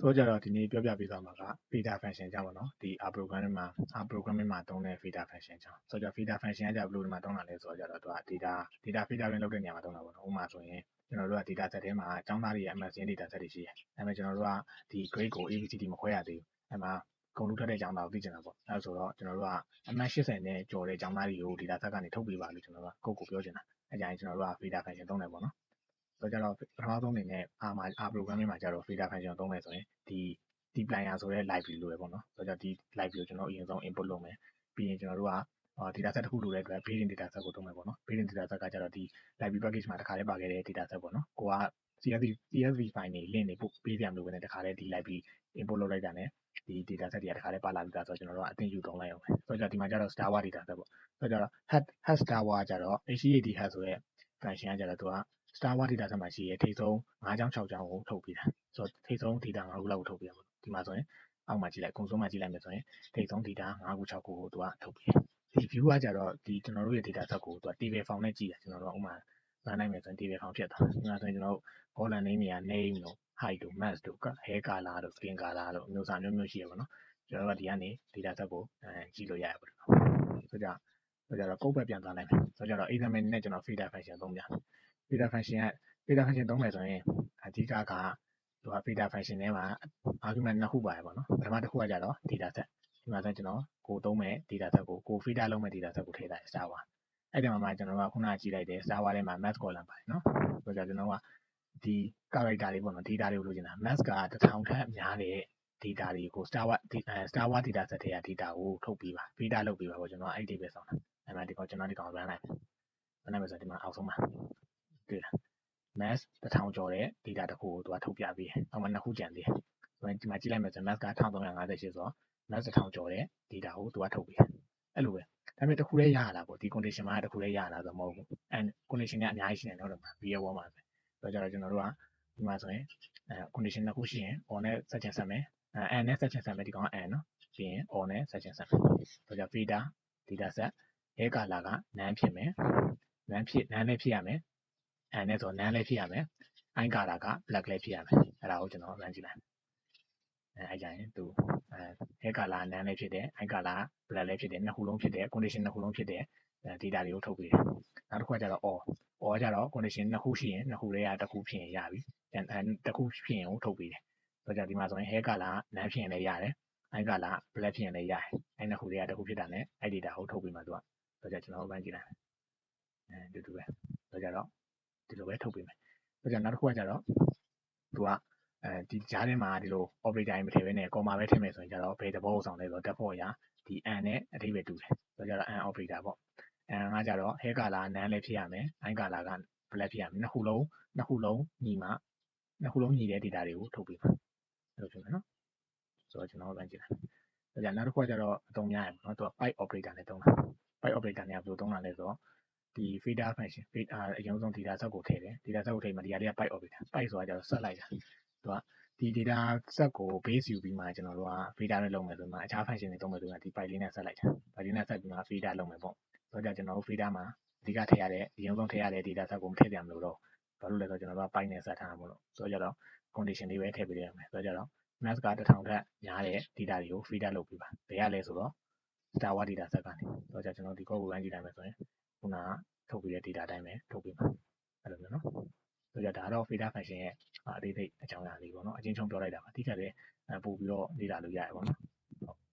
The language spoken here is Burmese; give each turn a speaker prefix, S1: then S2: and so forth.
S1: ဆိုတော့ကြတော့ဒီနေ့ပြောပြပေးသွားမှာက feeder function ကြောင့်ပေါ့နော်ဒီ R programming မှာသုံးတဲ့ feeder function ကြောင့်ဆိုတော့ feeder function ကကြဘယ်လိုဒီမှာသုံးတာလဲဆိုတော့ကြတော့သူက data feedering လုပ်တဲ့နေရာမှာသုံးတာပေါ့နော်ဥပမာဆိုရင်ကျွန်တော်တို့က data set ထဲမှာအကြောင်းသားတွေရဲ့ MSN data set တွေရှိတယ်ဒါပေမဲ့ကျွန်တော်တို့ကဒီ grade ကို ABCD မခွဲရသေးဘူးအဲ့မှာဂုဏ်ထူးထွက်တဲ့အကြောင်းသားကိုသိချင်တာပေါ့အဲ့ဆိုတော့ကျွန်တော်တို့က MS80 နဲ့ကျော်တဲ့အကြောင်းသားတွေကို data set ကနေထုတ်ပေးပါလို့ကျွန်တော်တို့က code ကိုပြောချင်တာအဲ့ကြရင်ကျွန်တော်တို့က feeder function သုံးတယ်ပေါ့နော်ဆိုတော့ကြတော့ပထမဆုံးအနေနဲ့ R programming မှာကြတော့ feeder function သုံးမယ်ဆိုရင်ဒီ dplyr ဆိုတဲ့ library လိုပဲပေါ့နော်ဆိုတော့ဒီ library ကိုကျွန်တော်အရင်ဆုံး input လုပ်မယ်ပြီးရင်ကျွန်တော်တို့ကdata set တစ်ခုလိုတဲ့အတွက် built-in data set ကိုသုံးမယ်ပေါ့နော် built-in data set ကကြတော့ဒီ library package မှာတစ်ခါတည်းပါခဲ့တဲ့ data set ပေါ့နော်ကိုက CSV file တွေ link တွေပို့ပေးကြမလို့ပဲနဲ့တစ်ခါတည်းဒီ library input လုပ်လိုက်တာနဲ့ဒီ data set တွေကတစ်ခါတည်းပါလာပြီးသားဆိုတော့ကျွန်တော်တို့ကအသင့်ယူသုံးလိုက်အောင်ပဲဆိုတော့ဒီမှာကြတော့ starwar data set ပေါ့ဆိုတော့ head starwar ကြတော့ HEAD head ဆိုတဲ့ function ကကြတော့သူက starwar data set မှာရှိရဲ့ထိပ်ဆုံး5ကြောင်း6ကြောင်းကိုထုတ်ပေးတာဆိုတော့ထိပ်ဆုံး data 5ခုလောက်ကိုထုတ်ပေးတာပေါ့ဒီမှာဆိုရင်အောက်မှာကြည့်လိုက် console မှာကြည့်လိုက်မယ်ဆိုရင်ထိပ်ဆုံး data 5ခု6ခုကိုသူကထုတ်ပေးတယ်ဒီ view ကကြတော့ဒီကျွန်တော်တို့ရဲ့ data set ကိုသူက table form နဲ့ကြည့်တယ်ကျွန်တော်တို့ဥပမာရန်နိုင်မယ်ဆိုရင် table form ဖြစ်သွားဒီမှာဆိုရင်ကျွန်တော်တို့ column name တွေက name တို့ height တို့ mass တို့ hair color တို့ skin color တို့မျိုးစာမျိုးရှိရပါတော့ကျွန်တော်တို့ကဒီကနေ data set ကိုကြည့်လို့ရရပါတော့ဆိုကြတော့ code ပဲပြန်သွားလိုက်မယ်ဆိုကြတော့ example နဲ့ကျွန်တော် feeder function သုံးပြ feeder function သုံးမယ်ဆိုရင်အဓိကကသူက feeder function ထဲမှာ argument နှစ်ခုပါတယ်ပေါ့နော်ပထမတစ်ခုကကြတော့ data set ဒီမှာဆိုကျွန်တော်ကိုသုံးမယ် data set ကို feeder လုပ်မယ် data set ကိုထည့်လိုက် starwar အဲ့ဒီမှာကျွန်တော်ကခုနကကြည့်လိုက်တယ် starwar ထဲမှာ mass column ပါတယ်နော်ဆိုတော့ကျွန်တော်ကဒီ character တွေပေါ့နော် data တွေကိုလိုချင်တာ mass က1000ထက်များတဲ့ data တွေကို starwar data set ထဲက data ကိုထုတ်ပေးပါ feeder လုပ်ပေးပါပေါ့ကျွန်တော်အဲ့ဒီပဲဆောင်တာအဲ့မှာကျွန်တော်ဒီကောင် run လိုက်မယ်ဆိုဒီမှာအောက်ဆုံးမှာတွေ့လား mass 1000ကျော်တဲ့ data တစ်ခုကိုသူကထုတ်ပြပေးတယ်အောက်မှာနှစ်ခုကျန်သေးတယ်ဆိုရင်ဒီမှာကြည့်လိုက်မယ်ဆိုရင် mass က1358ဆိုတော့ mass 1000ကျော်တဲ့ data ကိုသူကထုတ်ပေးတယ်အဲ့လိုပဲဒါပေမဲ့တစ်ခုတည်းရရတာပေါ့ဒီ condition မှာတစ်ခုတည်းရရတာဆိုမဟုတ်ဘူးအဲ့ condition ကအများကြီးရှိနေတော့မှာ real world မှာဆိုတော့ကျွန်တော်တို့ကဒီမှာဆိုရင်condition နှစ်ခုရှိရင် on နဲ့ set ချင်ဆက်မယ် and နဲ့ set ချင်ဆက်မယ်ဒီကောင်က and နော်ပြီးရင် on နဲ့ set ချင်ဆက်မယ်ဆိုတော့ feeder data set hair color က none ဖြစ်မယ် none လည်းဖြစ်ရမယ် and နဲ့ဆို none လည်းဖြစ်ရမယ် eye color က black လည်းဖြစ်ရမယ်အဲ့ဒါကိုကျွန်တော် run ကြည့်လိုက်အဲ့ကြရင်သူ hair color က none လည်းဖြစ်တယ် eye color က black လည်းဖြစ်တယ်နှစ်ခုလုံးဖြစ်တယ် condition နှစ်ခုလုံးဖြစ်တယ် data တွေကိုထုတ်ပေးတယ်နောက်တစ်ခုကကြတော့ or ကြတော့ condition နှစ်ခုရှိရင်နှစ်ခုတည်းကတစ်ခုဖြစ်ရင်ရပြီတစ်ခုဖြစ်ရင်ကိုထုတ်ပေးတယ်ဆိုတော့ဒီမှာဆိုရင် hair color က none ဖြစ်ရင်လည်းရတယ် eye color က black ဖြစ်ရင်လည်းရတယ်အဲ့နှစ်ခုတည်းကတစ်ခုဖြစ်တာနဲ့အဲ့ data ကိုထုတ်ပေးမှာသူကဆိုတော့ကျွန်တော် run ကြည့်လိုက်တူတူပဲဆိုတော့ဒီလိုပဲထုတ်ပေးမယ်ဆိုတော့နောက်တစ်ခုကကြတော့သူကဒီကြားထဲမှာဒီလို operator မထည့်ဘဲနဲ့ comma ပဲထည့်မယ်ဆိုရင်ကြတော့ဘယ်သဘောကိုဆောင်လဲဆိုတော့ default အရာဒီ and နဲ့အဓိပ္ပာယ်တူတယ်ဆိုတော့ and operator ပေါ့ and ကကြတော့ hair color က none လည်းဖြစ်ရမယ် eye color က black ဖြစ်ရမယ်နှစ်ခုလုံးညီမှနှစ်ခုလုံးညီတဲ့ data တွေကိုထုတ်ပေးမှာအဲ့လိုဖြစ်မယ်နော်ဆိုတော့ကျွန်တော် run ကြည့်လိုက်ဆိုတော့နောက်တစ်ခုကကြတော့အသုံးများရပေါ့နော်သူက pipe operator နဲ့သုံးတာ pipe operator နဲ့ဘယ်လိုသုံးတာလဲဆိုတော့ဒီ feeder function အရင်ဆုံး data set ကိုထည့်တယ် data set ကိုထည့်မှာဒီဟာလေးက pipe operator pipe ဆိုတာကြတော့ဆက်လိုက်တာသူကဒီ data set ကို base ယူပြီးမှကျွန်တော်တို့က feeder နဲ့လုပ်မယ်ဆိုမှအခြား function တွေသုံးမယ်ဆိုရင်ဒီ pipe လေးနဲ့ဆက်လိုက်တာ pipe လေးနဲ့ဆက်ပြီးမှ feeder လုပ်မယ်ပေါ့ဆိုတော့ကျွန်တော်တို့ feeder မှာအဓိကထည့်ရတဲ့အရင်ဆုံးထည့်ရတဲ့ data set ကိုမထည့်ကြမလို့တော့ဘာလို့လဲဆိုတော့ကျွန်တော်တို့က pipe နဲ့ဆက်ထားတာမို့လို့ဆိုတော့ကြတော့ condition လေးပဲထည့်ပေးရမယ်ဆိုတော့ကြတော့ mass က1000ထက်များတဲ့ data တွေကို feeder လုပ်ပေးပါဘယ်ရလဲဆိုတော့ starwar data set ကနေဆိုတော့ကျွန်တော်ဒီ code ကို run ကြည့်လိုက်မယ်ဆိုရင်ခုနကထုတ်ပေးတဲ့ data အတိုင်းပဲထုတ်ပေးပါအဲ့လိုမျိုးနော်ဆိုတော့ဒါတော့ feeder function ရဲ့အသေးစိတ်အကြောင်းအရာလေးပေါ့နော်အချင်းချုံပြောလိုက်တာပါတိကျတယ်ပို့ပြီးတော့လေ့လာလို့ရတယ်ပေါ့နော်